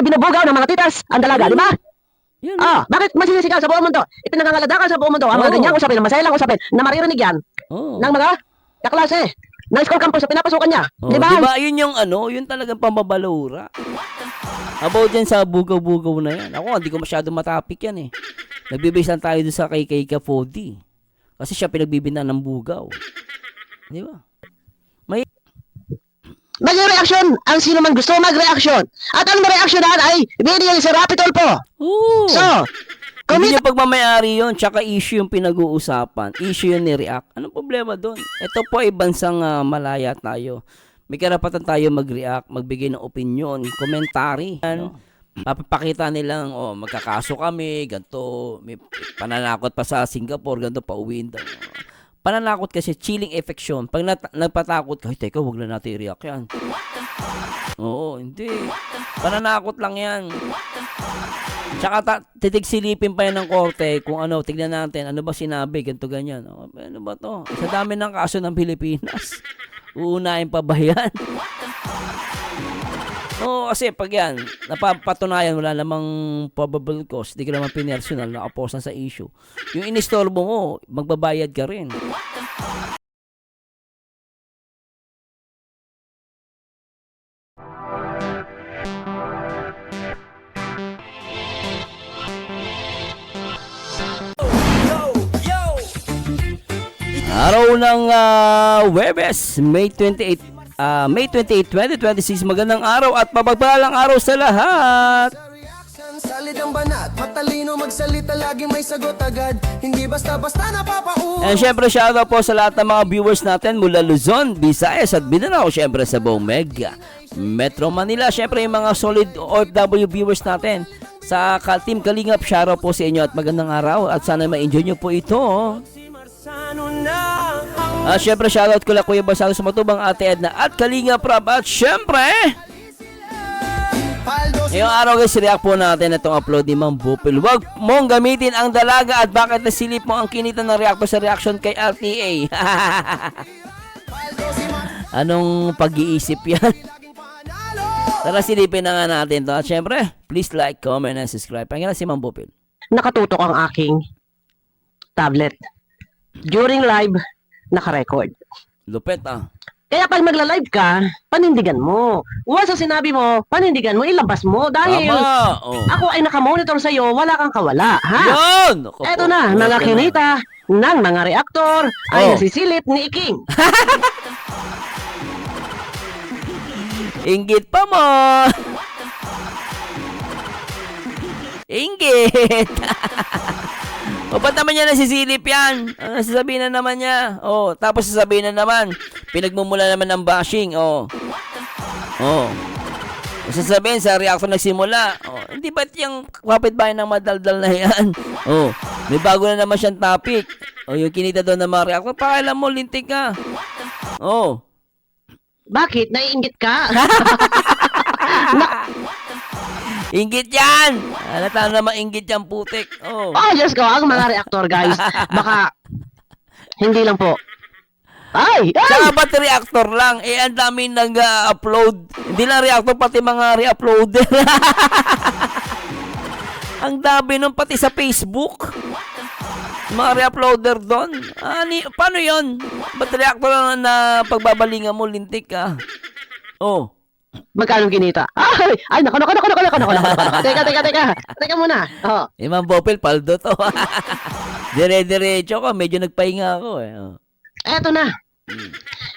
tayo binubugaw ng mga titas, ang dalaga, di ba? Yun. Bakit masinisigaw sa buong mundo? Ipinangangaladakan sa buong mundo ang mga ganyang usapin, masailang usapin, na maririnig yan ng mga kaklase, ng school campus na pinapasukan niya. Di ba? Diba, yun yung yun talagang pambabalura. About dyan sa bugaw-bugaw na yan. Ako, hindi ko masyado matapik yan eh. Nagbibase lang tayo doon sa kay Fody. Kasi siya pinagbibinta ng bugaw. Di ba? Mag-reaction ang sino man gusto mag-reaction. At ang ma-reactionan ay video si Rapi Tulfo. So, hindi yung pagmamayari yun, tsaka issue yung pinag-uusapan. Issue yung ni-react. Anong problema doon? Ito po ay bansang malaya tayo. May karapatan tayo mag-react, magbigay ng opinion, komentary. Papapakita nilang, magkakaso kami, ganito, may pananakot pa sa Singapore, ganito, pauwiin daw. Pananakot kasi, chilling effect yun. Pag nagpatakot ka, teka, huwag na natin i-react yan. Oo, hindi. Pananakot lang yan. Tsaka titigsilipin pa yan ng korte kung tignan natin, ano ba sinabi, ganito, ganyan. Ano ba to? Sa dami ng kaso ng Pilipinas. Uunahin pa ba yan? Kasi pag yan, napapatunayan, wala namang probable cause, di ka naman pinersonal, nakapost na sa issue. Yung inistorbo mo, magbabayad ka rin. Araw ng Huwebes, May 28, 2026. Magandang araw at mapagpalang araw sa lahat. Salid ang banat, matalino magsalita, laging may sagot agad. Hindi basta-basta napapauwi. And syempre shoutout po sa lahat ng mga viewers natin mula Luzon, Visayas at Mindanao. Syempre sa buong Metro Manila. Syempre yung mga solid OFW viewers natin. Sa Team Kalingap, shoutout po sa inyo at magandang araw. At sana ma-enjoy nyo po ito. Syempre shoutout ko lang Kuya Basalo sa Matubang, Ate Edna at Kalingap Rob. At syempre ngayong araw guys, react po natin itong upload ni Ma'am Bupil. Huwag mong gamitin ang dalaga at bakit nasilip mo ang kinita ng reactor sa reaction kay RTA. Anong pag-iisip yan? Tara silipin na nga natin to. At syempre, please like, comment, and subscribe. Pangilan si Ma'am Bupil. Nakatutok ang aking tablet. During live, naka-record. Lupet Kaya pag magla-live ka, panindigan mo. Once sa sinabi mo, panindigan mo, ilabas mo. Dahil ako ay nakamonitor sa'yo, wala kang kawala. Ha? Yun! Eto na, mga kinita ng mga reaktor ay nasisilip ni Iking. Inggit pa mo! Inggit! Ba't naman niya nasisilip yan? Sasabihin na naman niya. Tapos sasabihin na naman, pinagmumula naman ng bashing. Sasabihin sa reaction nagsimula. Hindi ba't yung kapitbahay ng madaldal na yan? May bago na naman siyang topic. Yung kinita doon ng mga reaction, pakailan mo, lintik ka. Bakit? Naiinggit ka? Inggit yan! Halata naman inggit yan, putik. Diyos ko, ang mga reaktor, guys. Baka, hindi lang po. Saka ba't reactor lang? Ang dami nag-upload. Hindi lang reactor, pati mga re-uploader. Ang dami nun, pati sa Facebook. Mga re-uploader doon. Paano yun? Ba't reactor lang na pagbabalingan mo, lintik ka? Magkano kinita? Nako. Teka muna. Ma'am Bopel, paldo to. Dire-diretso ko, medyo nagpahinga ako Eto na.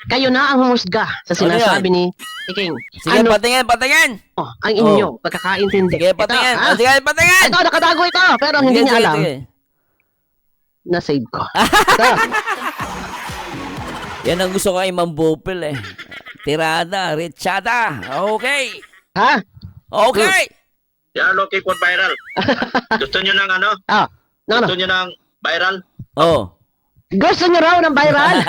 Kayo na ang humusga sa sinasabi ni Iking. Sige, patingin! Ang inyo, pagkakaintindi. Sige, patingin! Sige, patingin! Ito, nakatago ito, pero hindi niya alam. Na-save ko. Yan ang gusto ko kay Ma'am Bopel Tirada, rechada. Okay. Ha? Okay. Yan, okay po viral. Gusto nyo ng Gusto nyo ng viral? Gusto nyo raw ng viral?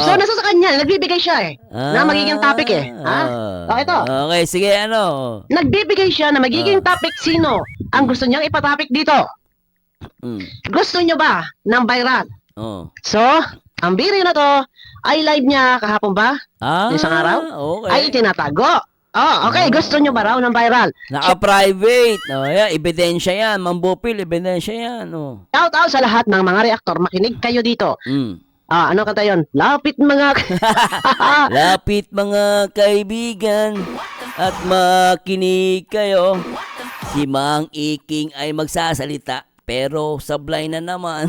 So, nasa sa kanya, nagbibigay siya na magiging topic ito. Okay, sige, Nagbibigay siya na magiging topic sino ang gusto niyang ipatopic dito. Gusto nyo ba ng viral? So, ang video na to ay live niya kahapon ba? Isang araw? Okay. Ay itinatago. Okay. Gusto nyo ba raw ng viral? Naka-private. Yan, ebidensya yan. Mambupil, ebidensya yan. Shout out sa lahat ng mga reaktor. Makinig kayo dito. Ano kanta yun? Lapit mga... Lapit mga kaibigan at makinig kayo. Si Mang Iking ay magsasalita pero sablay na naman.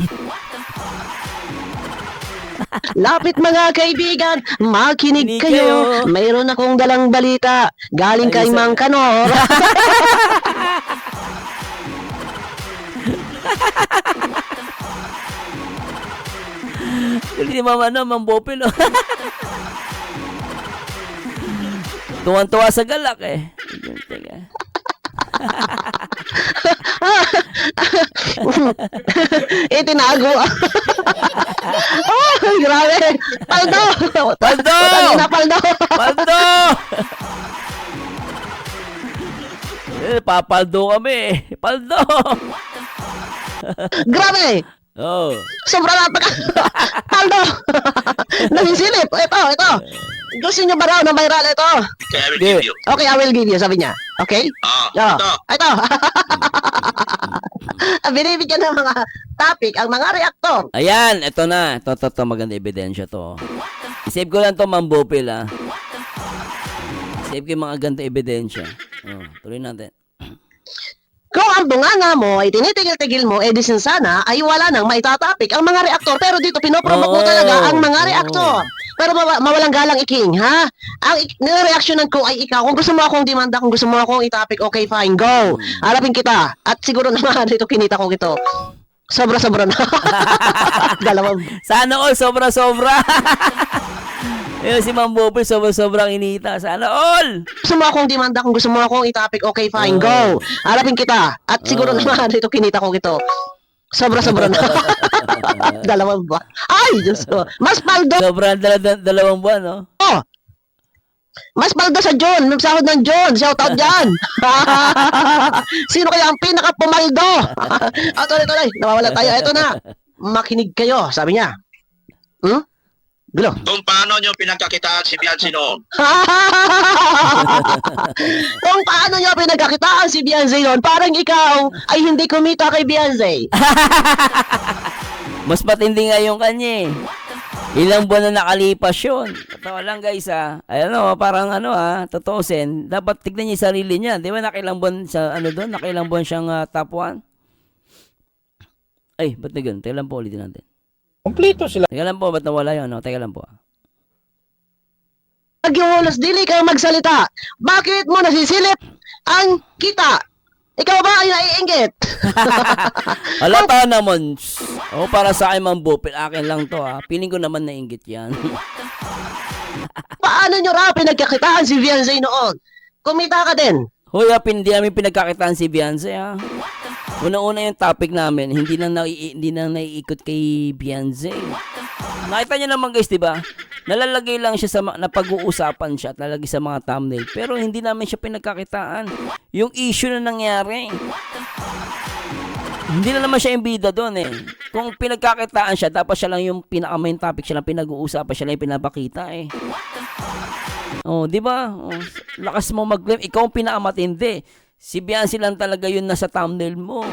Lapit mga kaibigan, makinig kayo. Mayroon akong dalang balita galing kay Mang Kanor. Hindi mama na, Mambopil. Tuwan-tuwa sa galak eh. Tinago. Grabe. Paldo. Paldo! Paldo. Paldo! Papaldo kami. Paldo! Grabe. Sobrang napaka. Paldo. Nasisilip. Ito. Gusto nyo ba raw na viral ito? Okay, I will give you. Okay, I will give you, sabi niya. Okay? Ito. Binibigyan ng mga topic ang mga reaktor. Ayan, ito na. Ito, maganda ebidensya to. I-save ko lang to, Mambopil, ha. Save ko yung mga ganda ebidensya. Tuloy natin. Kung ang bunganga mo ay tinitigil-tigil mo, edisin sana ay wala nang maitatapik ang mga reaktor. Pero dito, pinopromote mo talaga ang mga reaktor. Pero mawalang galang iking, ha? Ang nireaksyonan ko ay ikaw. Kung gusto mo akong demanda, kung gusto mo akong itapik, okay, fine, go. Harapin kita. At siguro naman, ito kinita ko ito. Sobra-sobra na. Dalawang. Sana all, sobra-sobra. Ayun, si Mambopil, sobra-sobrang inita. Sana all. Gusto mo akong demanda, kung gusto mo akong itapik, okay, fine, go. Harapin kita. At siguro naman, ito kinita ko ito. Sobra-sobra na. Dalawang buwan. Ay, Diyos ko. Mas paldo. Sobrang dalawang buwan, no? Mas paldo sa John. Nagsahod ng John. Shout out dyan. Sino kaya ang pinaka-pumaldo? Tuloy. Nawawala tayo. Ito na. Makinig kayo. Sabi niya. Gulo. Kung paano nyo pinagkakitaan si Beyonce noon. Kung paano niya pinagkakitaan si Beyonce noon, parang ikaw ay hindi kumita kay Beyonce. Mas matindi nga yung kanya eh. Ilang buwan na nakalipas yun. Totoo lang guys ha. Parang totoo sen. Dapat tignan niya yung sarili niya. Di ba nakailang buwan sa doon? Nakailang buwan siyang top 1? Ay, ba't na ganun? Teka lang po, ulitin natin. Kompleto sila. Teka lang po, ba't nawala yun? Teka lang po. Nagyuhulos, dili kayo magsalita. Bakit mo nasisilip ang kita? Ikaw ba ay naiinggit? Halata naman. Para sa akin, Mambopil, akin lang to ha. Piling ko naman nainggit yan. Paano nyo raw pinagkakitaan si Beyonce noon? Kumita ka din. Hoy, hindi namin pinagkakitaan si Beyonce ha. Una-una yung topic namin, hindi na naiikot kay Beyonce. Nakita niyo naman guys, 'di ba? Nalalagay lang siya sa napag-uusapan siya at nalalagay sa mga thumbnail. Pero hindi namin siya pinagkakitaan. Yung issue na nangyari. Hindi na naman siya yung bida doon eh. Kung pinagkakitaan siya, dapat siya lang yung pinaka-main topic, siya lang pinag-uusapan, siya lang yung pinapakita eh. Di ba? Lakas mo mag-claim, ikaw ang pinakamatindi. Si Beyonce lang talaga yun nasa thumbnail mo.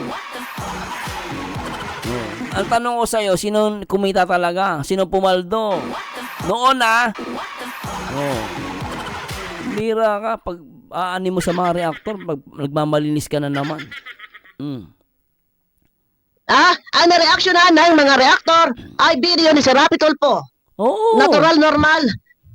Ang tanong ko sa'yo, sino kumita talaga? Sino pumaldo? Noon Mira ka, pag aani mo sa mga reactor, pag nagmamalinis ka na naman. Ang na-reaksyonan ng mga reactor ay video ni Sir Rapi Tulfo. Natural, normal.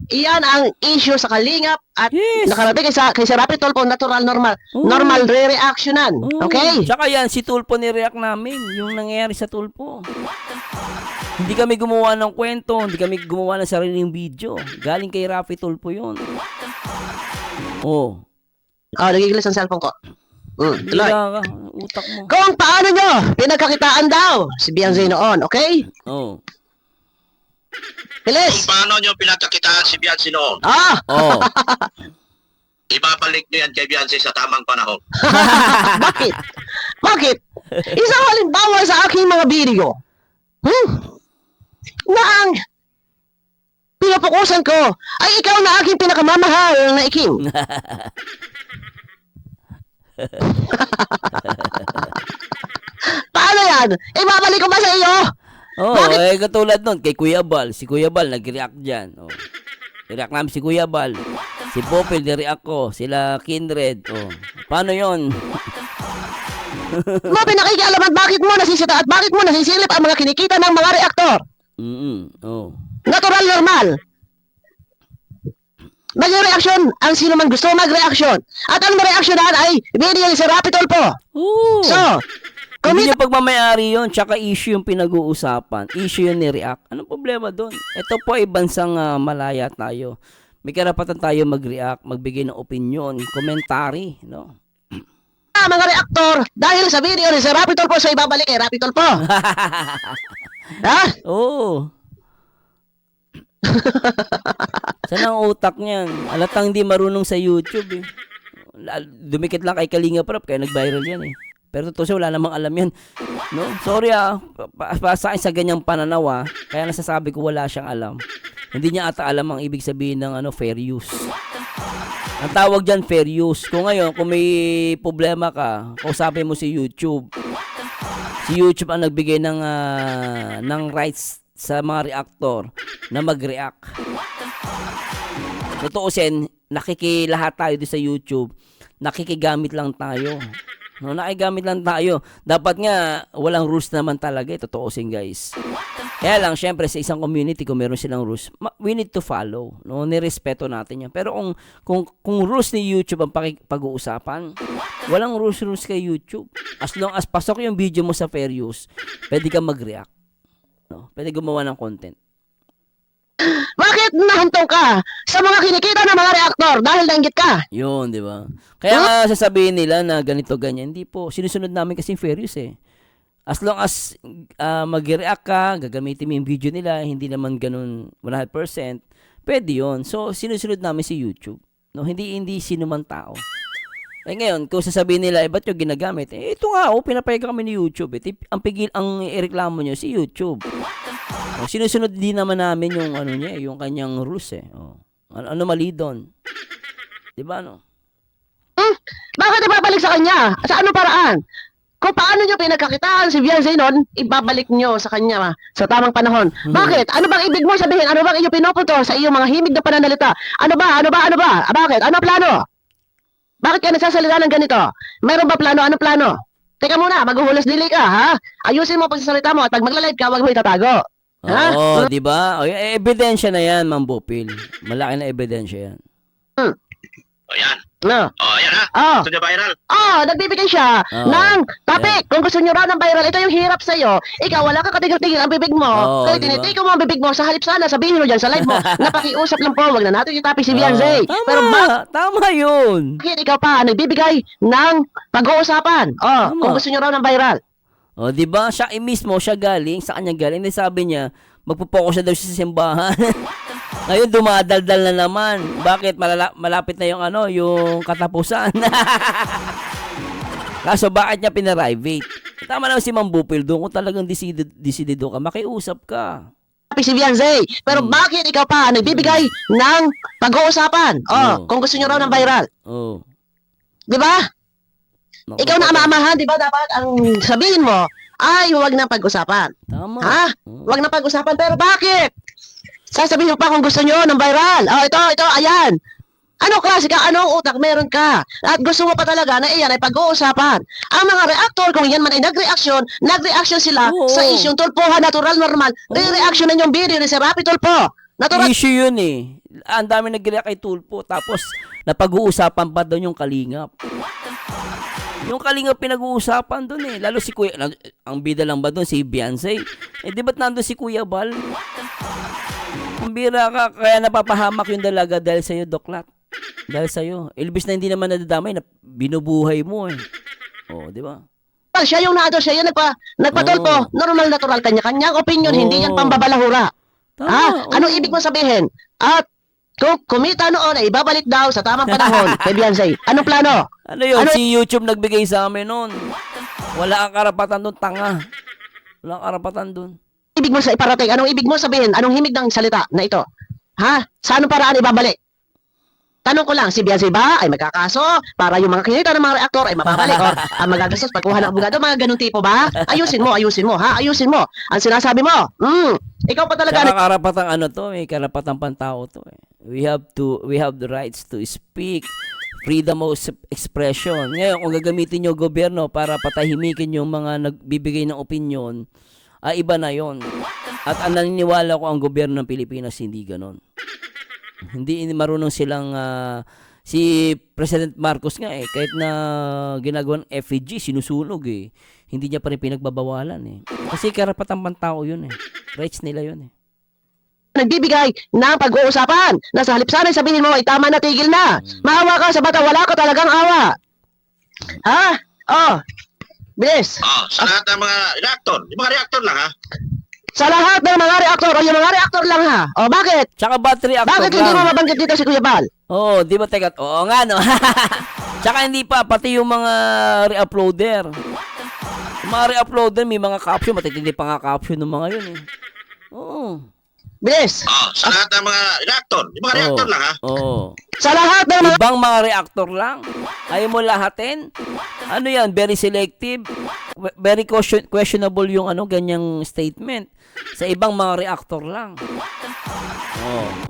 Iyan ang issue sa Kalingap at nakarating kay Sir Rapi Tulfo, natural, normal. Normal re-reactionan. Okay? Tsaka yan, si Tulfo ni-react namin, yung nangyayari sa Tulfo. Hindi kami gumawa ng kwento, hindi kami gumawa ng sariling video. Galing kay Rapi Tulfo yun. Nagigilis ang cellphone ko. Tuloy. Utak mo. Kung paano nyo pinagkakitaan daw si Beyonce noon, okay? Bilis! Kung paano nyo pinagkakitaan si Beyonce noon. Ibabalik nyo yan kay Beyonce sa tamang panahon. Bakit? Bakit? Isang halimbawa sa aking mga video. Na ang pinupukusan ko ay ikaw na aking pinakamamahal na iking. Paano yan? Ibabalik ko ba sa iyo? Oh, katulad nun, kay Kuya Bal. Si Kuya Bal, nag-react dyan. Oh. I-react namin si Kuya Bal. Si Popel, ni-react ko. Sila Kindred. Oh. Paano yon? Mo pinakikialam at bakit mo nasisita at bakit mo nasisilip ang mga kinikita ng mga reaktor? Oh. Natural, normal. Mag-reaction ang sino man gusto mag-reaction. At ang reaksyonan ay video ni Sir Rapi Tulfo. Oo. So, Hindi niya pagmamayari yun, tsaka issue yung pinag-uusapan. Issue yung ni-react. Anong problema doon? Ito po ay bansang malaya tayo. May karapatan tayo mag-react, magbigay ng opinion, komentary, no? mga reaktor dahil sa video ni Sir Rapi Tulfo, so ibabalik kay Rapi Tulfo. Ha? Oo. Saan ang utak niyan? Alatang hindi marunong sa YouTube eh. Dumikit lang kay Kalinga Prab, kaya nag-viral yan eh. Pero totoo siya, wala namang alam yan. No? Sorry sa akin sa ganyang pananaw kaya nasasabi ko wala siyang alam. Hindi niya ata alam ang ibig sabihin ng fair use. Ang tawag dyan, fair use. Kung ngayon, kung may problema ka, kausapin mo si YouTube. Si YouTube ang nagbigay ng rights sa mga reactor na mag-react. Totoo sin, nakikilahat tayo din sa YouTube. Nakikigamit lang tayo. No, nakigamit lang tayo. Dapat nga, walang rules naman talaga. Totoo sin, guys. Kaya lang, syempre, sa isang community, kung meron silang rules, we need to follow. No? Nirespeto natin yan. Pero kung rules ni YouTube ang pag-uusapan, walang rules kay YouTube. As long as pasok yung video mo sa fair use, pwede ka mag-react. No? Pwede gumawa ng content. Bakit nahantong ka sa mga kinikita ng mga reaktor dahil nainggit ka? Yun, di ba? Kaya nga sasabihin nila na ganito, ganyan. Hindi po. Sinusunod namin kasi fair use eh. As long as mag-react ka, gagamitin mo yung video nila, hindi naman ganun 100%, pwede yun. So, sinusunod namin si YouTube. No? Hindi sino man tao. Eh ngayon, kung sasabihin nila, ba't yung ginagamit? Ito nga, pinapayagan kami ni YouTube. Ang ireklamo nyo si YouTube. Sinusunod din naman namin yung yung kanyang rules eh. Ano mali doon? Di ba, no? Bakit ibabalik sa kanya? Sa anong paraan? Kung paano nyo pinagkakitaan si Beyonce noon, ibabalik nyo sa kanya sa tamang panahon. Bakit? Ano bang ibig mo sabihin? Ano bang iyong pinupunto sa iyong mga himig na pananalita? Ano ba? Bakit? Ano plano? Bakit ka nagsasalita ng ganito? Mayroon ba plano? Ano plano? Teka muna, maghuhulas dili ka, ha? Ayusin mo pagsasalita mo at pag magla-live ka, wag mo itatago. Ha? Oo, di ba? Ebidensya na yan, Ma'am Bupil. Malaki na ebidensya yan. O yan. No. O yan ha. Oh. Gusto niyo viral? Nagbibigay siya ng topic. Kung gusto nyo raw ng viral, ito yung hirap sa'yo. Ikaw, wala ka katigil-tigil ang bibig mo. Kaya tinitiko mo ang bibig mo. Sa halip sana, sabihin mo dyan sa live mo. Napakiusap lang po. Wag na natin yung topic si Beyonce. Pero tama yun. bakit ikaw pa nagbibigay ng pag-uusapan? Kung gusto nyo raw ng viral. Di ba? Siya mismo, siya galing, sa kanya galing. Hindi sabi niya, magpo-focus na daw siya sa simbahan. Ngayon, dumadaldal na naman. Bakit? Malapit na yung katapusan. Kaso, bakit niya pinarivate? Tama naman si Ma'am Bupil doon. Kung talagang desidido ka, makiusap ka. Si Beyonce. Pero bakit ikaw pa nagbibigay ng pag-uusapan? Kung gusto nyo raw ng viral. Di ba? Ikaw na amahan, di ba? Dapat ang sabihin mo ay huwag na pag-usapan. Tama. Ha? Huwag na pag-usapan. Pero bakit? Sasabihin mo pa kung gusto nyo ng viral. Ito, ayan. Anong klase ka? Anong utak meron ka? At gusto mo pa talaga na iyan ay pag-uusapan. Ang mga reactor, kung yan man ay nag-reaction sila sa isyong Tulfohan, natural, normal. Re-reaction na yung video ni Sir Rapi Tulfo. Natural. Issue yun eh. Ang dami nag-react kay Tulfo. Tapos, napag-uusapan pa doon yung Kalingap. Yung Kalingap pinag-uusapan doon eh. Lalo si Kuya, ang bida lang ba doon? Si Beyonce. Di ba't nandun si Kuya Bal? Ang bira ka, kaya napapahamak yung dalaga dahil sa'yo, Doklat. Dahil sa'yo. Ilbis na hindi naman nadadamay, binubuhay mo eh. Di ba? Siya yung siya yung nagpatulpo. Normal, natural, kanya-kanyang opinion, hindi yan pambabalahura. Anong ibig mo sabihin? At kung kumita noon, ay ibabalik daw sa tamang panahon kay Beyonce. Anong plano? Ano yun? Si YouTube nagbigay sa amin noon. Wala kang karapatan doon, tanga. Wala kang karapatan doon. Ibig mo sa iparating? Anong ibig mo sabihin? Anong himig ng salita na ito? Ha? Sa anong paraan ibabalik? Tanong ko lang, si Biancy ba ay magkakaso para yung mga kinita ng mga reaktor ay mababalik or magagastos pagkuha ng abogado, mga ganun tipo ba? Ayusin mo, ha? Ayusin mo. Ang sinasabi mo, ikaw pa talaga. Tsaka karapatang ano to, may karapatang pantao to eh. We have the rights to speak, freedom of expression. Ngayon, kung gagamitin yung gobyerno para patahimikin yung mga nagbibigay ng opinion, iba na yon. At naniniwala ko ang gobyerno ng Pilipinas hindi ganon. Hindi marunong silang si President Marcos nga kahit na ginagawa ng FEG sinusunog hindi niya pa rin pinagbabawalan kasi karapatang pantao yun rights nila yun Nagbibigay ng pag-uusapan na sa halip sana sabihin mo ay tama na, tigil na. Maawa ka sa bata, wala ka talagang awa. Bilis. Sa lahat ng mga reactor. Yung mga reactor lang, ha? Sa lahat ng mga reaktor o yung mga reaktor lang, ha? Bakit? tsaka battery reactor Bakit hindi mo mabanggit dito si Kuya Bal? di ba teka oo nga no tsaka hindi pa pati yung mga re-uploader may mga caption matitindi pa nga caption ng mga yun Bilis. Sa lahat ng mga reactor. Yung mga reactor lang, ha? Sa lahat ng mga... Ibang mga reactor lang. Ayaw mo lahatin? Ano yan? Very selective? Very questionable yung ganyang statement. Sa ibang mga reactor lang.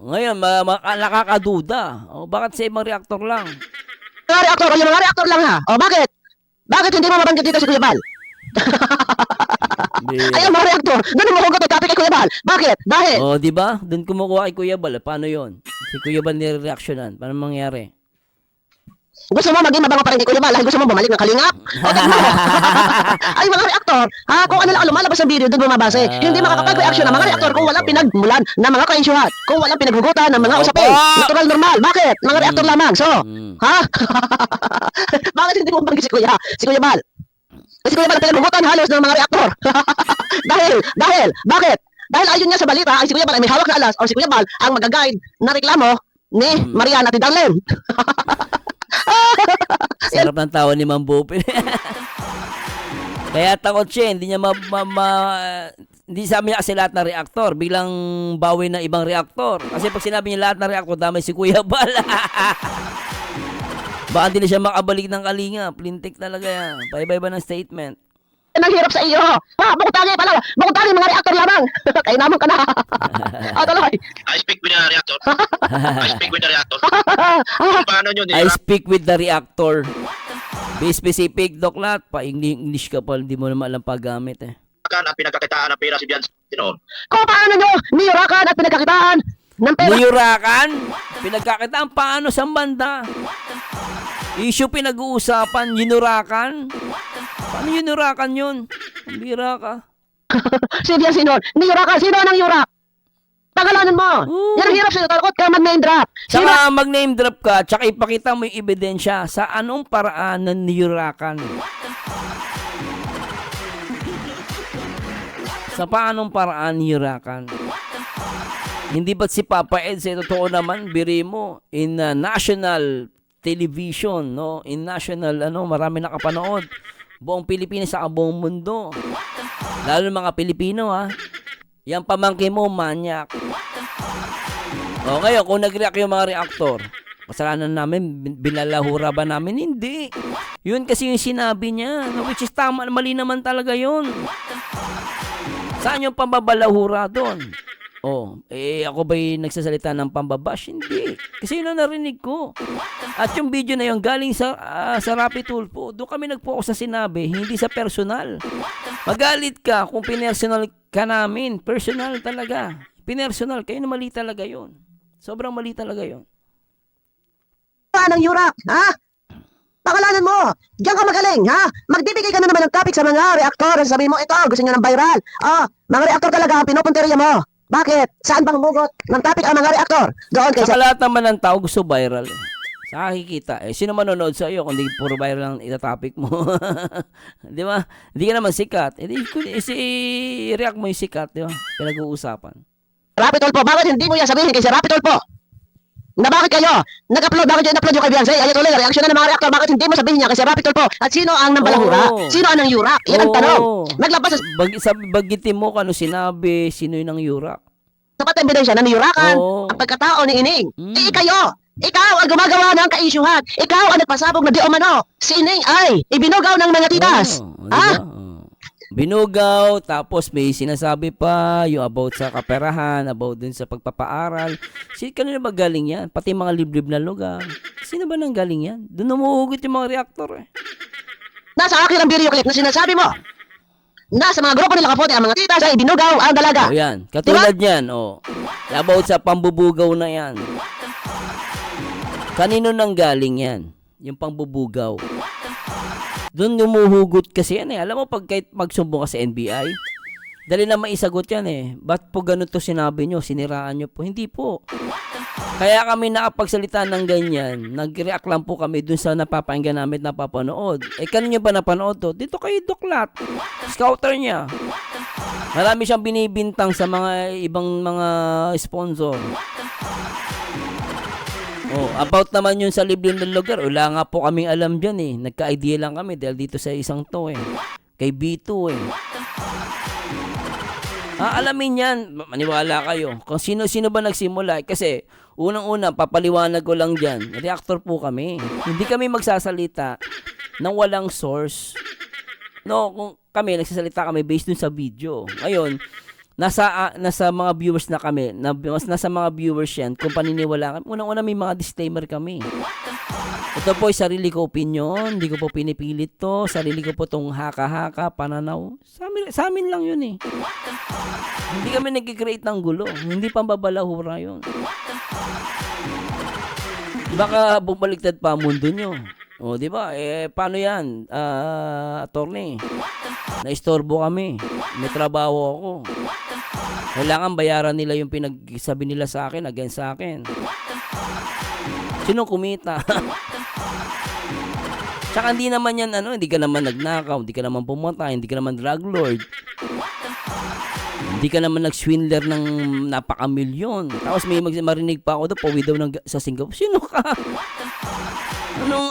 Ngayon, nakakaduda. Bakit sa ibang reactor lang? Mga reaktor o yung mga reaktor lang, ha? Bakit? Bakit hindi mo mabanggit dito si Kuya Bal? Ay, ang mga reaktor. Doon mo hugot topic kay Kuya Bal. Bakit? Dahil? Di ba? Doon kumukuha kay Kuya Bal. Paano yon? Si Kuya Bal nire-reactionan. Paano mangyari? Gusto mo maging mabango pa rin kay Kuya Bal? Gusto mo bumalik ng kalingap? Ay, mga reaktor. Kung ano lang lumalabas sa video, doon bumabase. Hindi makakapag-reaction ng mga reaktor kung walang pinagmulan ng mga ka-insyuhan. Kung walang pinaghugutan ng mga usapin. Natural, normal. Bakit? Mga reaktor lamang. So, bakit hindi mo mabanggit si Kuya Bal? Kasi Kuya Bal ang pinaghugutan halos ng mga reaktor. Bakit? Dahil ayon niya sa balita, ay si Kuya Bal ay may hawak na alas o si Kuya Bal ang mag-guide na reklamo ni Mariana at ni Darlene. Sarap ng tawa ni Ma'am Bopin. Kaya takot siya, hindi niya hindi sabi niya kasi lahat ng reaktor, biglang bawi ng ibang reaktor. Kasi pag sinabi niya lahat ng reaktor, damay si Kuya Bal. Baka hindi na siya makabalik ng kalinga. Plintik talaga yan. Paiba-iba ng statement. Naghirap sa iyo. Bukod tali pala. Bukod tali mga reaktor lamang. Kaya naman ka na. Tuloy. I speak with the reactor. Paano yun? I speak with the reactor. Be specific, Doklat. Pa-English ka pa. Hindi mo naman alam paggamit Ang pinagkakitaan ng pera si Biancy noon. Kung paano nyo niyurakan at pinagkakitaan ng pera. Niyurakan? Pinagkakitaan paano sa banda? Issue pinag-uusapan, yinurakan? Paano yinurakan yun? Bira ka. Sige, sino? Niyurakan. Sino ang yurak? Pagalanan mo. Yan ang hirap sa'yo. Takot ka mag-name drop. Saka mag-name drop ka, tsaka ipakita mo yung ebidensya sa anong paraan na niyurakan. Sa paanong paraan niyurakan. Hindi ba't si Papa Ed, sa totoo naman, biri mo, in national television, no? In national, marami nakapanood. Buong Pilipinas sa buong mundo. Lalo mga Pilipino, Yang pamangkin mo, manyak. Ngayon, kung nag-react yung mga reaktor, kasalanan namin, binalahura ba namin? Hindi. Yun kasi yung sinabi niya, which is tama, mali naman talaga yun. Saan yung pambabalahura doon? Ako ba'y nagsasalita ng pambabash? Hindi. Kasi yun ang narinig ko. At yung video na yun galing sa Rapi Tulfo, doon kami nag-focus sa sinabi, hindi sa personal. Magalit ka kung pinersonal ka namin. Personal talaga. Pinersonal, kayo na mali talaga yun. Sobrang mali talaga yun. Anong yurak? Pakalanan mo. Diyan ka magaling, Magbibigay ka na naman ng topic sa mga reaktor. Sabihin mo, ito, gusto nyo ng viral. Mga reaktor talaga ang pinupunteriya mo. Bakit? Saan bang humugot ng topic ang mga reaktor? Doon kay Sa lahat naman ng tao gusto viral. Sa nakikita, sino manonood sa iyo kung di puro viral ang itatopic mo? Di ba? Hindi ka naman sikat. React mo yung sikat, di ba? Pinag-uusapan. Rapi Tulfo, bakit hindi mo yan sabihin kay Rapi Tulfo? Na bakit kayo? Bakit in-upload yung kay Biancy? Ay, tuloy, reaksyon na ng mga reaktor. Bakit hindi mo sabihin niya kay Rapi Tulfo? At sino ang nambalahura? Sino ang yurak? Yan ang tanong. Naglabas Bagitin mo kung ano sinabi, sino yung nang yurak. sapat na ebidensya na niyurakan Oo. ang pagkatao ni Ining. Mm. Ikaw ang gumagawa ng kaisyuhan. Ikaw ang nagpasabog na di umano. Si Ining ay ibinugaw ng mga titas. Oo, Ha? diba? Oo. Binugaw, tapos may sinasabi pa yung about sa kaperahan, about dun sa pagpapaaral. Kanina ba galing yan? Pati mga liblib na lugar. Sino ba nang galing yan? Doon umuhugot yung mga reactor eh. Nasa akin ang video clip na sinasabi mo. Nasa mga grupo nila kapote ang mga titas ay ibinugaw ang dalaga. O yan, katulad yan. O. About sa pambubugaw na yan. Kanino nang galing yan? Yung pambubugaw. Doon umuhugot kasi yan eh. Alam mo, pag kahit magsumbong ka sa NBI, dali na maisagot yan eh. Ba't po ganun to sinabi nyo? Siniraan nyo po? Hindi po. Kaya kami nakapagsalita ng ganyan, nag-react lang po kami dun sa napapakinggan namin napapanood. Kanino ba napanood to? Dito kay Doklat. Scouter niya. Marami siyang binibintang sa mga ibang mga sponsor. About naman yun sa liblib ng lugar, wala nga po kaming alam dyan eh. Nagka-idea lang kami dahil dito sa isang to eh. Kay B2 eh. Alamin yan, maniwala kayo. Kung sino-sino ba nagsimula. Kasi unang-una, papaliwanag ko lang dyan, reactor po kami. Hindi kami magsasalita ng walang source. No, kung kami, nagsasalita kami based dun sa video. Ngayon, nasa mga viewers na kami, nasa mga viewers yan, kung paniniwala kami, unang-una may mga disclaimer kami. Ito po ay sarili ko opinion, hindi ko po pinipilit to, sarili ko po tong haka-haka, pananaw. Sa amin lang yun eh. Hindi kami nag-create ng gulo, hindi pambabalahura yun. Baka bumaliktad pa ang mundo nyo. O, di ba? Paano yan? Attorney, naistorbo kami. May trabaho ako. Kailangan bayaran nila yung pinagsabi nila sa akin, against sa akin. Sinong kumita? Tsaka hindi naman yan, hindi ka naman nagnakaw, hindi ka naman pumatay, hindi ka naman drug lord. Hindi ka naman nag-swindler ng napaka-milyon. Tapos may marinig pa ako doon, pauwi daw sa Singapore. Sino ka?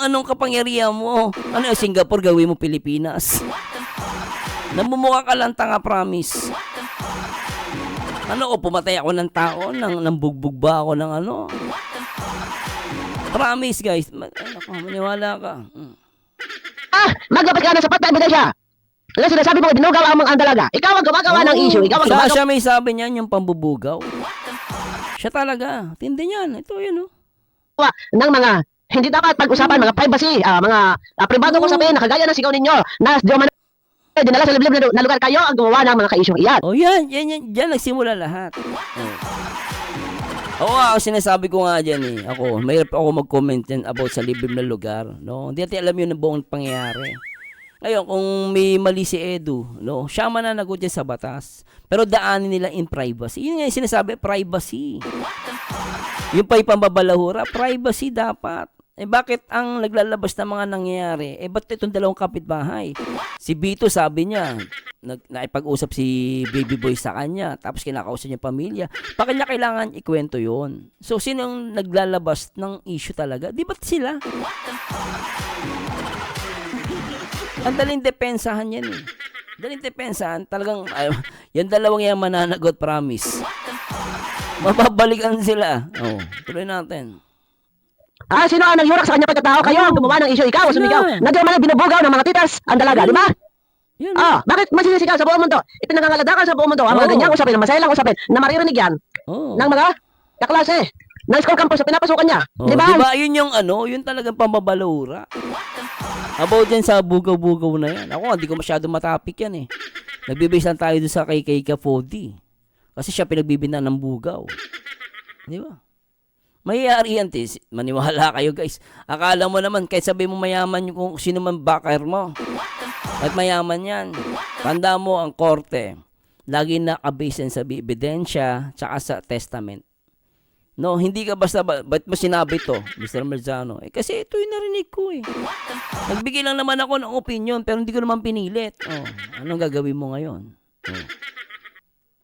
Anong kapangyarihan mo? Ano yung Singapore, gawin mo Pilipinas? Namumukha ka lang tanga, promise. Pumatay ako ng tao, nang bugbog ba ako ng ano? Promise, guys. Maniwala ka. Maglabas ka ng sapat na ebidensya. Ano sinasabi mo, binugaw ang mga dalaga. Ikaw ang gumagawa ng issue. Ikaw ang gumagawa. Siya may sabi niyan, yung pambubugaw. Siya talaga. Tindi niyan. Ito yun, ng mga hindi dapat pag-usapan, mga privacy, mga pribado ko sabihin, nakagaya ng sigaw ninyo, na dinala sa liblib na lugar, kayo ang gumawa ng mga ka-issue iyan. Yan. Diyan nagsimula lahat. Ako sinasabi ko nga dyan eh. Mahirap ako mag-comment yan about sa liblib na lugar. No? Hindi natin alam yun ang buong pangyayari. Ngayon, kung may mali si Edu, no, siya mananagot yan sa batas. Pero daanin nila in privacy. Yun nga yung sinasabi, privacy. Yung pa ipambabalahura, privacy dapat. Bakit ang naglalabas ng mga nangyayari? Ba't itong dalawang kapitbahay? Si Bito sabi niya, naipag-usap si Baby Boy sa kanya, tapos kinakausap niya pamilya. Bakit niya kailangan ikwento yon? So, sinong naglalabas ng issue talaga? Di ba't sila? Ang daling depensahan yan eh. Daling depensahan, talagang, yan dalawang yan mananagot, promise. Mababalikan sila. Tuloy natin. Sino ang nagyurak sa kanya pagkatao? Kayo ang gumawa ng issue. Ikaw, sumigaw. Nandiyan man binubugaw ng mga titas ang dalaga, di ba? Bakit masisisigaw sa buong mundo? Ipinangangaladakan sa buong mundo ang mga ganyang usapin, masayalang usapin na maririnig yan ng mga kaklase ng school campus na pinapasukan niya. Di ba? Diba? Yun yung yun talagang pambabalahura. About dyan sa bugaw-bugaw na yan. Ako, hindi ko masyado matapik yan eh. Nagbibase lang tayo doon sa kay Fody. Kasi siya pinagbibinta ng bugaw. Di ba? Mayayari yan, maniwala kayo guys. Akala mo naman, kahit sabi mo mayaman yung kung sino man backer mo. At mayaman yan. Tanda mo ang korte. Lagi nakabase yan sa ebidensya tsaka sa testament. No, hindi ka basta, ba't mo sinabi to, Mr. Marzano? Kasi ito yung narinig ko eh. Nagbigay lang naman ako ng opinion, pero hindi ko naman pinilit. Anong gagawin mo ngayon?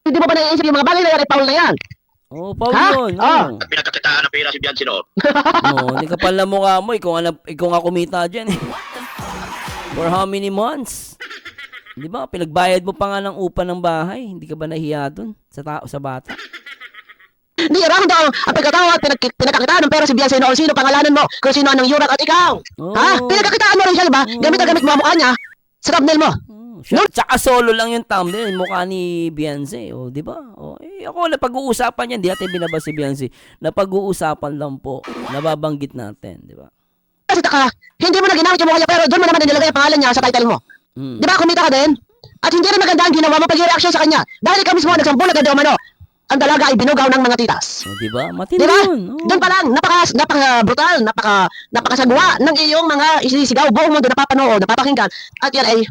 Hindi mo ba naiisip yung mga bagay na Paul na yan? Paul yun. Pinagkakitaan ng pera si Bianchi noon. Hindi ka pala mukha mo. Ikaw nga kumita dyan eh. For how many months? Di ba? Pinagbayad mo pa nga ng upa ng bahay. Hindi ka ba nahiya dun sa bata? Hindi, round daw ang pagkatawa at pinagkakitaan ng pera si Beyonce noon. Sino pangalanan mo? Kung sino ang Yurak at ikaw. Ha? Oh. Pinagkakitaan mo rin siya, diba? Gamit na gamit mo ang mukha niya sa thumbnail mo. Tsaka solo lang yung thumbnail, mukha ni Beyonce, oh, di ba? Oh, ako na pag-uusapan yan, di natin binabas si Beyonce. Na pag-uusapan lang po, nababanggit natin, di ba? Kasi taka, hindi mo na ginamit yung mukha niya, pero doon mo naman nilagay ang pangalan niya sa title mo. Di ba? Kumita ka din? At hindi rin maganda ang ginawa mo pag-reaction sa kanya. Dahil ikaw mismo nagsambulag na umano. Ang dalaga ay binugaw ng mga titas. Oh, di ba? Matindi Di ba? yun. Oh. Doon pa lang, napaka-brutal, napakasagwa ng iyong mga isisigaw. Buong mundo napapanood, napapakinggan. At yan ay,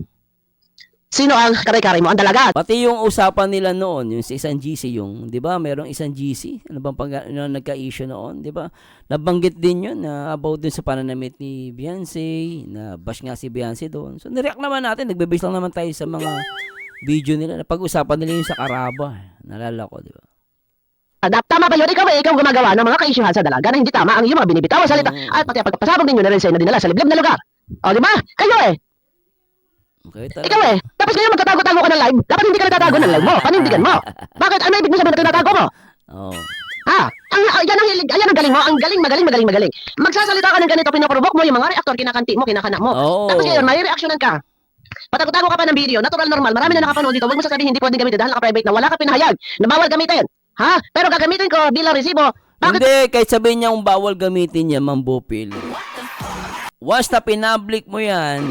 sino ang karay-karay mo? Ang dalaga. Pati yung usapan nila noon, yung sa isang GC, yung, di ba, merong isang GC, ano bang nagka-issue noon, di ba? Nabanggit din yun about dun sa pananamit ni Beyonce, na bash nga si Beyonce doon. So, nireact naman natin, nagbe-base lang naman tayo sa mga video nila, napag-usapan nila yung sa Karaba. Nalala ko, di ba? Tama ba yun? Ikaw gumagawa ng mga ka-issuehan sa dalaga na hindi tama ang iyong mga binibitaw sa salita. At pati ang pagpapasabog ninyo na rin sa dinala sa liblib na lugar. O, di ba? Kayo Okay, Ikaw tapos ngayon magtatago-tago ka ng live, dapat hindi ka nagtatago ng live mo, panindigan mo. Bakit? Ano ibig mo sabihin na tinatago mo? Oh. Yan ang hilig, ayan ang galing mo, ang magaling. Magsasalita ka ng ganito, pinaprovok mo yung mga reactor, kinakanti mo, kinakanak mo. Oo. Tapos ngayon, may reaksyonan ka. Patago-tago ka pa ng video, natural, normal, marami na nakapanood dito, huwag mo sasabihin hindi pwedeng gamitin dahil naka-private na wala ka pinahayag, na bawal gamitin. Ha? Pero gagamitin ko bilang resibo. Bakit? Hindi, kahit sabihin niya kung bawal gamitin niya, Mambupil. Once na pinablik mo yan,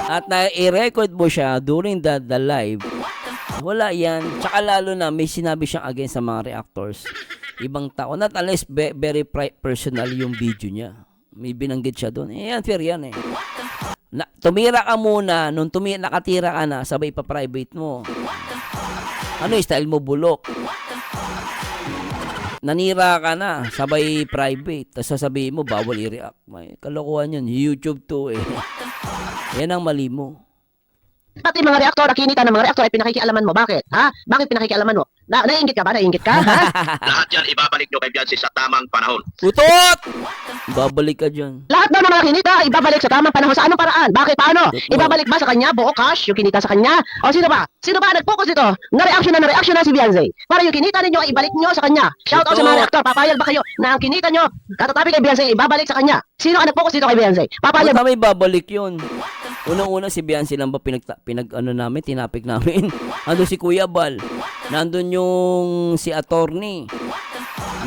at na-i-record mo siya during the live, wala yan. Tsaka lalo na may sinabi siyang against sa mga reactors. Ibang tao, not unless very personal yung video niya. May binanggit siya doon. Unfair yan eh. Tumira ka muna, nung nakatira ka na, sabay pa-private mo. Ano yung style mo, bulok? Nanira ka na, sabay private. Tapos sasabihin mo, bawal i-react. May kalokohan yun. YouTube to eh. Yan ang mali mo. Pati mga reaktor, kinita ng mga reaktor ay pinakikialaman mo. Bakit? Ha? Bakit pinakikialaman mo? Naiingit ka ba? Naiingit ka? Ha? Lahat yan ibabalik nyo kay Beyonce sa tamang panahon. Utot! Babalik ka dyan. Lahat ng mga kinita ay ibabalik sa tamang panahon. Sa anong paraan? Bakit? Paano? Totoo. Ibabalik ba sa kanya buo cash yung kinita sa kanya? O sino ba? Sino ba nag-focus dito? Na-reaction na si Beyonce. Para yung kinita ninyo ay ibalik nyo sa kanya. Shout out sa mga reaktor. Papayag ba kayo na ang kinita nyo katatabi kay Beyonce ibabalik sa kanya? Sino ang nag-focus dito kay Beyonce? Papayag Ba't may babalik yun? Unang-una si Beyonce lang ba tinapik namin? Ando si Kuya Bal. Nandun yung si attorney.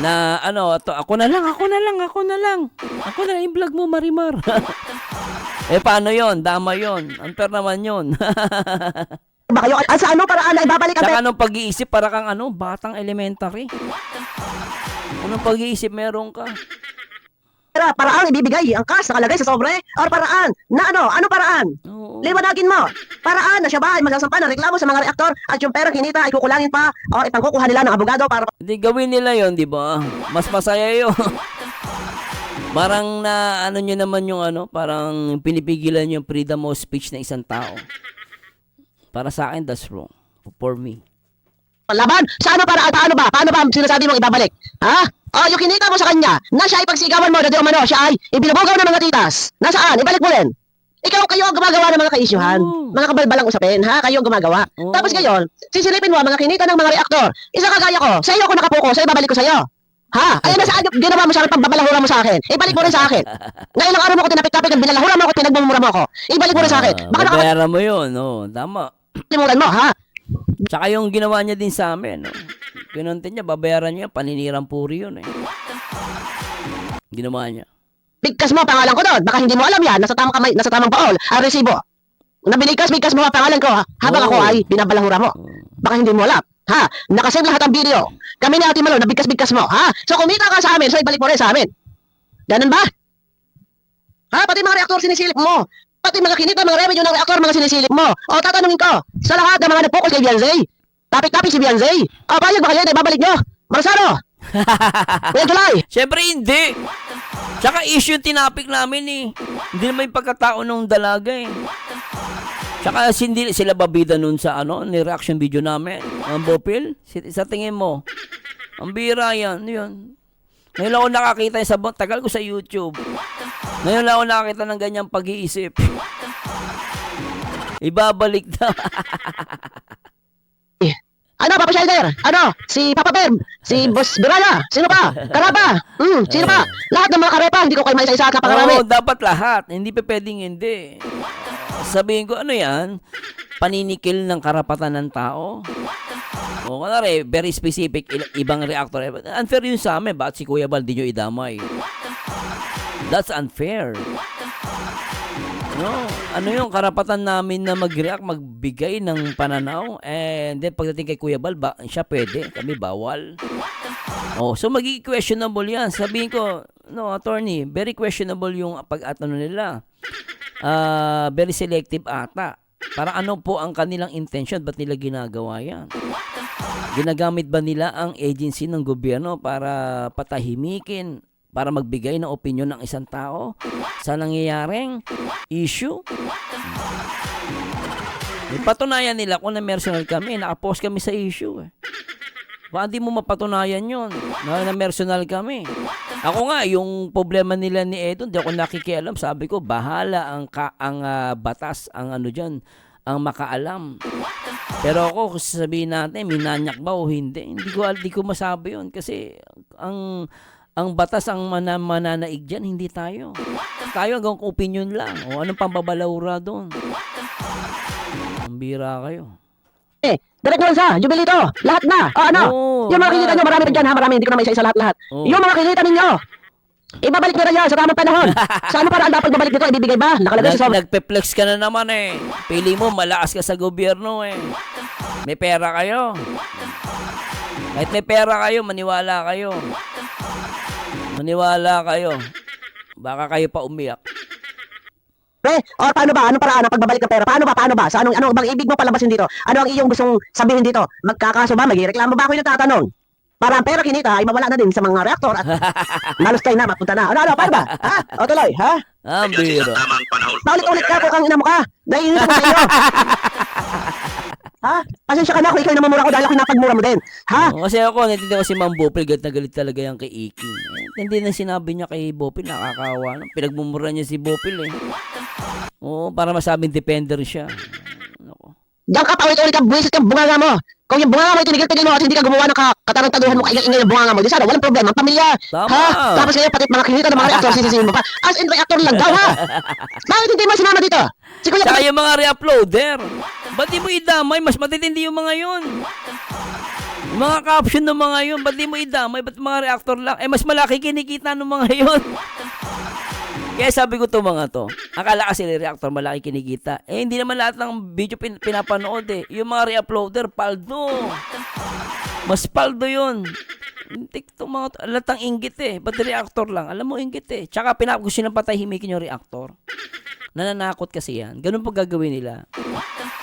Na ako na lang, i-vlog mo Marimar. Paano yon? Dama yon. Unfair naman yon. ba kayo? At sa anong paraan na ibabalik ang Tsaka anong pag-iisip para kang batang elementary? Anong pag-iisip meron ka? pera? Paraan ibibigay ang cash nakalagay sa sobre? Or paraan na anong paraan? Oo. Liwanagin mo. Paraan na siya ba ay magsasampa ng reklamo sa mga reaktor at yung perang kinita ay kukulangin pa o ipangkukuha nila ng abogado para Hindi, gawin nila yon, di ba? Mas masaya yun. Parang nyo naman yung parang pinipigilan yung freedom of speech na isang tao. Para sa akin, that's wrong. For me. laban? Sa ano para paano ba? Paano ba sinasabi mong ibabalik? Ha? O yung kinita mo sa kanya na siya ay pagsigawan mo na di umano siya ay ibinubugaw ng mga titas. Nasaan? Ibalik mo rin. Kayo ang gumagawa ng mga ka-isyuhan. Mga kabalbalang usapin, ha? Kayo ang gumagawa. Tapos ngayon, sisilipin mo ang mga kinita ng mga reaktor. Isa kagaya ko, sa iyo ako nakapokus, sa ibabalik ko sa iyo. Ha? Ayan na saan yung ginawa mo sa akin, pagbabalahura mo sa akin. Ibalik mo rin sa akin. Ngayon lang araw mo ko tinapik-tapik, binalahura mo ako, pinagbumura mo ako. Ibalik mo rin sa akin. Baka babayaran mo yun, tama. nakalimutan mo, ha? Tsaka yung ginawa niya din sa amin, kinontent niya, babayaran niya, paninirang puri yun Ginawa niya. Bigkas mo pangalan ko doon. Baka hindi mo alam yan. Nasa tamang baol. Ang resibo. Bigkas mo ang pangalan ko, ha? Habang ako ay binabalahura mo. Baka hindi mo alam. Ha? Nakasave lahat ang video. Kami ni Ate Malo, nabigkas-bigkas mo. Ha? So kumita ka sa amin, so ibalik mo rin sa amin. Ganun ba? Ha? Pati mga reaktor sinisilip mo. Pati mga kinita, mga revenue ng reaktor, mga sinisilip mo. O tatanungin ko, sa lahat ng mga nag-focus kay Beyonce, tapik-tapik si Beyonce, o payag ba kayo na ibabalik nyo? Marsano? Kuya July? Siyempre hindi. Tsaka issue yung tinapik namin Hindi naman yung pagkatao ng dalaga Tsaka hindi sila babida nun sa ni reaction video namin. Ang Bopil, sa tingin mo, ang bira yan, yun. Ngayon lang ako nakakita sa tagal ko sa YouTube. Ngayon lang ako nakakita ng ganyang pag-iisip. Ibabalik na. Papa Shelter? Si Papa Bear? Si Boss Biraya. Sino pa? Karapa. Sino pa? Lahat ng mga karepa, hindi ko kayo maisa-isa at napakarami. Oo, dapat lahat. Hindi pa pwedeng hindi. Sabihin ko, ano yan? Paninikil ng karapatan ng tao. O, kunwari, very specific, ibang reactor. Unfair yun sa amin. Bakit si Kuya Bal di nyo idamay? That's unfair. No, ano yung karapatan namin na mag-react, magbigay ng pananaw, and then pagdating kay Kuya Bal, siya pwede, kami bawal. Oh, so magiging questionable yan. Sabihin ko, no, attorney, very questionable yung pag-atano nila. Very selective ata. Para ano po ang kanilang intention? Ba't nila ginagawa yan? Ginagamit ba nila ang agency ng gobyerno para patahimikin, para magbigay ng opinion ng isang tao sa nangyayaring issue? Patunayan nila kung na-mercenal kami, nakapost kami sa issue eh. Baka di mo mapatunayan yun na mercenal kami. Ako nga, yung problema nila ni Edon, di ako nakikialam. Sabi ko, bahala ang batas, ang ano dyan, ang makaalam. Pero ako, kung sabihin natin, minanyak ba o hindi, hindi ko masabi yun. Kasi ang batas ang mananaig dyan, hindi tayo. Tayo hanggang opinion lang. O anong pambabalaura doon? Ang bira kayo. Direct naman sa Jubilito, lahat na. Yung mga kinita nyo, marami rin dyan ha, marami, hindi ko na maisa-isa lahat. Yung mga kinita ninyo, ibabalik nyo rin yan sa tamang panahon. Sa ano paraan dapat babalik dito, ibibigay ba? Nakalagay sa Nagpe-flex ka na naman eh. Pili mo, malakas ka sa gobyerno eh. May pera kayo. Kahit may pera kayo, maniwala kayo. Maniwala kayo. Baka kayo pa umiyak. Paano ba? Anong paraan ang pagbabalik ng pera? Paano ba? Sa ano bang ibig mo palabasin dito? Ano ang iyong gustong sabihin dito? Magkakaso ba? Magreklamo ba ako yung tatanong? Para ang pera kinita ay mawala na din sa mga reaktor at malustay na, mapunta na. Paano ba? Ha? O tuloy, ha? Ang biro. Paulit-ulit ka kung kang ina mo ka. Naiinit ako sa iyo. Ha? Pasensya ka na kung ikaw namamura ko dahil ako napagmura mo din. Ha? Kasi ako, natindihan ko si Ma'am Bopil, galit na galit talaga yan kay Iking. Hindi na sinabi niya kay Bopil, nakakawa. Pinagmumura niya si Bopil eh. Oo, para masabing depender siya. Diyan ka paulit-ulit ka, buwisit ka, bunganga mo. Kung yung bunganga mo, itinigil-tigil mo at hindi ka gumawa ng katarang-taguhan mo, kaingay-ingay yung bunganga mo. Di sana, walang problema. Ang pamilya. Tama. Ha? Tapos kayo, pati mga kinita ng mga reaktor, sisisihin mo pa. As in reactor lang daw, ha? Bakit hindi mo sinama dito? Si Kuya Saka yung mga re-uploader. Ba't di mo idamay? Mas matitindi yung mga yun. Yung mga caption ng mga yun, ba't di mo idamay? Ba't mga reactor lang? Mas malaki kinikita ng mga yun. Kaya sabi ko to mga to, akala kasi reactor malaki kinikita. Hindi naman lahat ng video pinapanood eh. Yung mga re-uploader, paldo. Mas paldo yun. TikTok mga to, latang inggit eh. Ba't reactor lang? Alam mo inggit eh. Tsaka gusto nang patahimikin yung reactor. Nananakot kasi yan. Ganun po gagawin nila.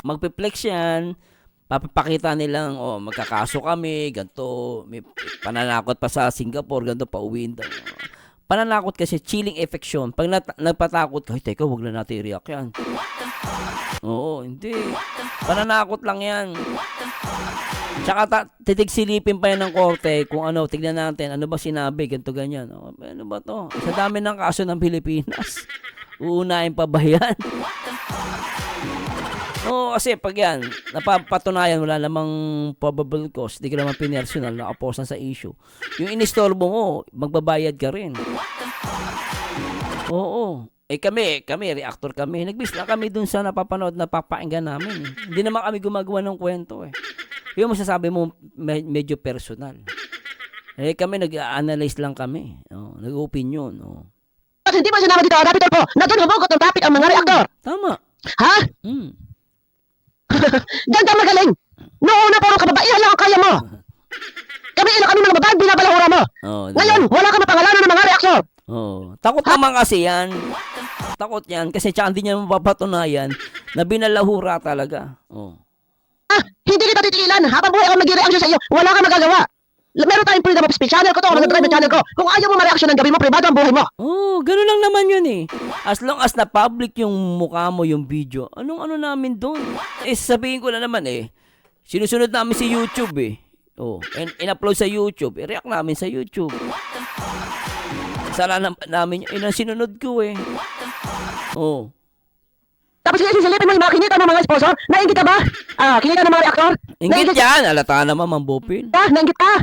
Magpe-flex yan. Papapakita nilang, magkakaso kami, ganito. May pananakot pa sa Singapore, ganito, pauwiin daw. Pananakot kasi, chilling effect yun. Pag nagpatakot ka, teka, wag na natin i-react yan. Oo, hindi. Pananakot lang yan. Tsaka titigsilipin pa yan ng korte kung ano, tignan natin, ano ba sinabi, ganito, ganyan. Ano ba to? Sa dami ng kaso ng Pilipinas. Uunahin pa ba yan? Oo, kasi pag yan, napapatunayan, wala namang probable cause, di ka naman pinersonal, nakapost na sa issue. Yung inistorbo mo, magbabayad ka rin. Oo. Kami, reactor kami. Nagbis na kami dun sa napapanood na papakinggan namin. Hindi naman kami gumagawa ng kwento eh. Yung masasabi mo, medyo personal. Kami nag-analyze lang kami. Nag-opinion. Kasi hindi mo sinama dito, Rapitor po, na doon humugot ng topic ang mga reaktor. Tama. Ha? Ganda magaling. Noong una puro kababaihan lang ang kaya mo. Kami mga babae, binabalahura mo. Ngayon, wala ka mapangalanan ng mga reaktor. Takot naman kasi yan. Takot yan kasi tsaka hindi niya mapapatunayan na binalahura talaga. Hindi kita titigilan. Habang buhay ako mag-reaction sa iyo, wala ka magagawa. Meron tayong freedom of speech. Channel ko to, mag-drive channel ko. Kung ayaw mo ma-reaction ng gabi mo, privado ang buhay mo. Ganun lang naman yun eh. As long as na-public yung mukha mo, yung video, anong namin doon? Sabihin ko na naman sinusunod namin si YouTube eh. In-upload sa YouTube, react namin sa YouTube. Sala namin yun ang sinunod ko eh. Tapos sisilipin mo yung mga kinita ng mga sponsor. Nainggit ka ba? Kinita ng mga reaktor? Inggit yan. Alata naman, Ma'am Bopil. Nainggit ka?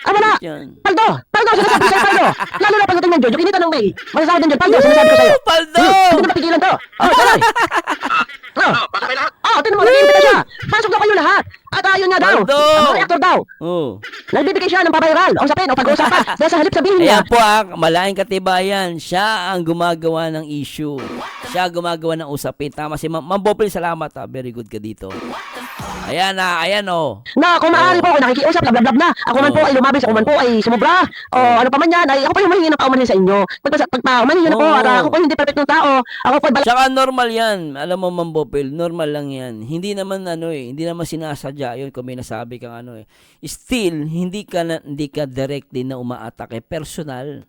Wala. Yan. Paldo, sinasabi ko sa'yo, Paldo. Lalo na pagdating ng Jojo, kinita ng May. Masasabi ng Jojo, Paldo, sinasabi ko sa'yo. Paldo! Hindi ko napigilan to. Tuloy. Para kayo lahat. Tinan mo, nag-iimbita siya. Pasok daw kayo lahat. At ayun nga daw, Paldo! ang mga reactor daw. Oh. Nagbibigay siya ng pabayral, o sapin, o pag-uusapan. Dahil sa halip sabihin niya, Ayan po malaking katibayan. Siya ang gumagawa ng issue. Siya ang gumagawa ng usapin. Tama si Ma'am Bopel, salamat ha. Very good ka dito. Ayan na kung maaari po ako nakikiusap, blablabla na. Ako man po ay lumabis, ako man po ay sumubra, o ano pa man yan, ay ako pa yung mahingi ng paumanhin sa inyo. Pagpaumanhin na po, at ako po hindi perfect ng tao. Ako po ay Tsaka normal yan. Alam mo, Ma'am Bopel, normal lang yan. Hindi naman hindi naman sinasadya yun kung may nasabi kang Still, hindi ka directly na umaatake. Personal.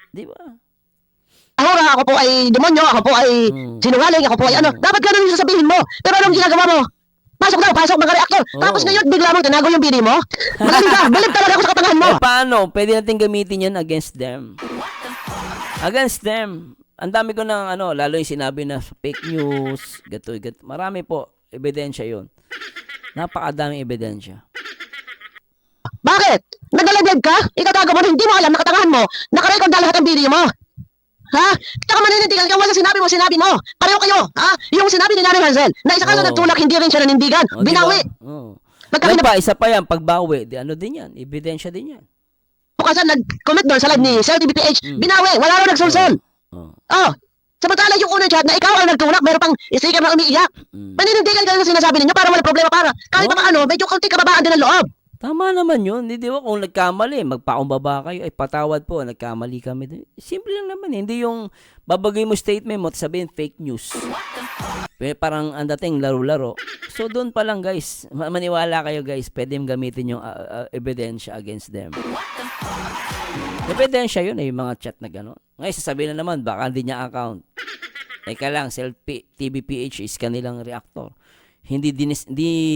Di ba? ahora, ako po ay demonyo, ako po ay sinungaling, ako po ay ano. Dapat ganun yung sasabihin mo. Pero anong ginagawa mo? Pasok mga reaktor. Tapos ngayon, bigla mong tinago yung bini mo. Magaling ka, balik talaga ako sa katangahan mo. Paano? Pwede natin gamitin yan against them. Against them. Ang dami ko ng lalo yung sinabi na fake news, gato. Marami po, ebidensya yun. Napakadaming ebidensya. Bakit? Naglalaglag ka? Itatago mo, hindi mo alam, nakatangahan mo. Nakarecord na lahat ang video mo. Ha? Tsaka maninindigan ka, wala sinabi mo. Pareho kayo, ha? Yung sinabi ni Nanay Hansel, na isa kaso nagtulak, hindi rin siya nanindigan. Binawi. Diba? Isa pa yan, pagbawi, din yan, ebidensya din yan. Bukasan, nag-comment doon sa live ni Sir TBPH, binawi, wala rin nagsulsol. Samantala yung unang chat na ikaw ang nagtulak, meron pang sticker na umiiyak. Maninindigan ka na sinasabi ninyo para wala problema, para kahit pa medyo konti kababaan din ang loob. Tama naman yun. Di ba kung nagkamali, magpakumbaba kayo, ay patawad po, nagkamali kami. Simple lang naman. Hindi yung babagay mo statement mo at sabihin fake news. Parang ang dating laro-laro. So doon pa lang guys, maniwala kayo guys, pwede gamitin yung ebidensya against them. Ebidensya yun yung mga chat na gano'n. Ngayon sasabihin na naman, baka hindi niya account. Eka lang, TBPH is kanilang reactor. Hindi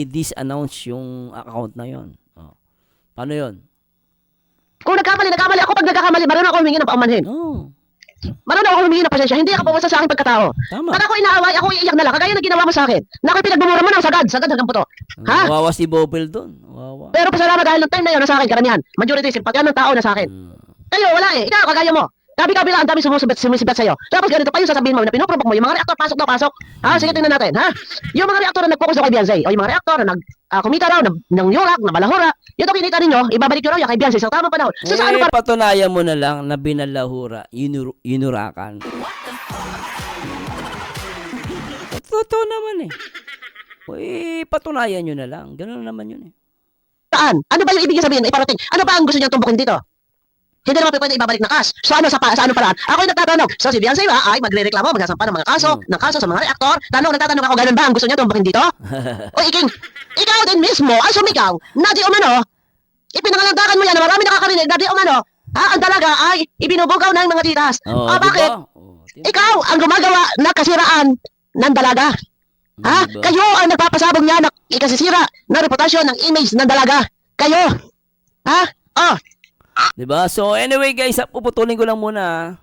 dis-announce yung account na yon. Paano yun? Kung nagkamali ako. Pag nagkakamali, marunong ako humingi ng paumanhin. Marunong ako humingi ng pasensya. Hindi ako pumunta sa aking pagkatao. Tama. Pag ako inaaway, ako iiyak na lang. Kagaya na ginawa mo sa akin. Na ako'y pinagbumura mo ng sagad hanggang puto. Ha? Wawa si Bopel doon. Wawa. Pero pasalamat dahil ng time na yun na sa akin, karamihan. Majority, simpatyan ng tao na sa akin. Kayo, wala eh. Ikaw, kagaya mo. Gabi-gabi lang, ang dami sumisibat sa'yo. Tapos ganito pa yung sasabihin mo na pinoprovoke mo. Yung mga reaktor, pasok. Ha? Sige, tingnan natin. Ha? Yung mga reaktor na nag-focus daw kay Beyonce. O yung mga reaktor na kumita raw ng yurak, na balahura. Yung daw kinita ninyo, ibabalik nyo raw yung kay Beyonce sa tamang panahon. So, sa ano pa? Patunayan mo na lang na binalahura, yunurakan. Totoo naman eh. Patunayan nyo na lang. Ganun naman yun eh. Saan? Ano ba yung ibig sabihin na iparating? Ano ba ang gusto niya tumbukin dito? Hindi naman pwede ibabalik na cash. So ano sa ano paraan? Ako yung nagtatanong. So si Beyonce ba ay magrereklamo, magsasampa ng mga kaso sa mga reaktor. Nagtatanong ako, ganun ba ang gusto niya tumbukin dito? O iking, ikaw din mismo ang sumigaw na di umano, ipinangalandakan mo yan na marami nakakarinig na di umano, ang dalaga ay ibinubugaw ng mga titas. Bakit? Ikaw ang gumagawa na kasiraan ng dalaga. Kayo ang nagpapasabog niya na ikasisira na reputasyon ng image ng dalaga. Kayo. Diba? So anyway guys, puputulin ko lang muna.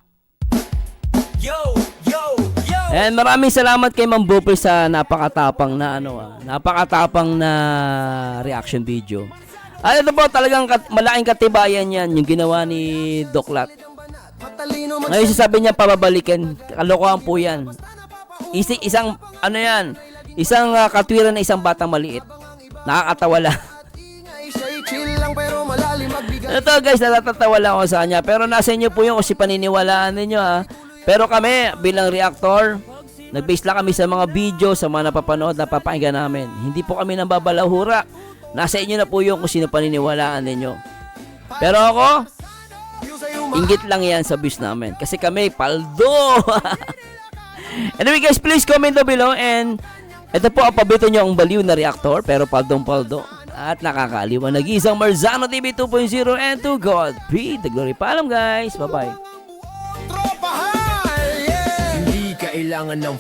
And maraming salamat kay Ma'am Bopel sa napakatapang na reaction video. At ito po talagang malaking katibayan yan yung ginawa ni Doklat. Ngayon sasabi niya pababalikin, kalokohan po yan. Isang katwiran na isang batang maliit. Nakakatawa lang. Ito guys, natatawa lang ako sa kanya. Pero nasa inyo po yung kasi paniniwalaan ninyo ha. Pero kami, bilang reactor, nag-base lang kami sa mga video, sa mga napapanood, napapakinggan namin. Hindi po kami nang babalahura. Nasa inyo na po yung kung sino paniniwalaan ninyo. Pero ako, inggit lang yan sa views namin. Kasi kami, paldo! Anyway guys, please comment down below. And ito po ang pabito nyo ang baliw na reactor, pero paldong-paldo. At nakakaaliwan. Nag-iisang Marzano TV 2.0 and to God be the glory. Paalam guys. Bye-bye. Hindi kailangan ng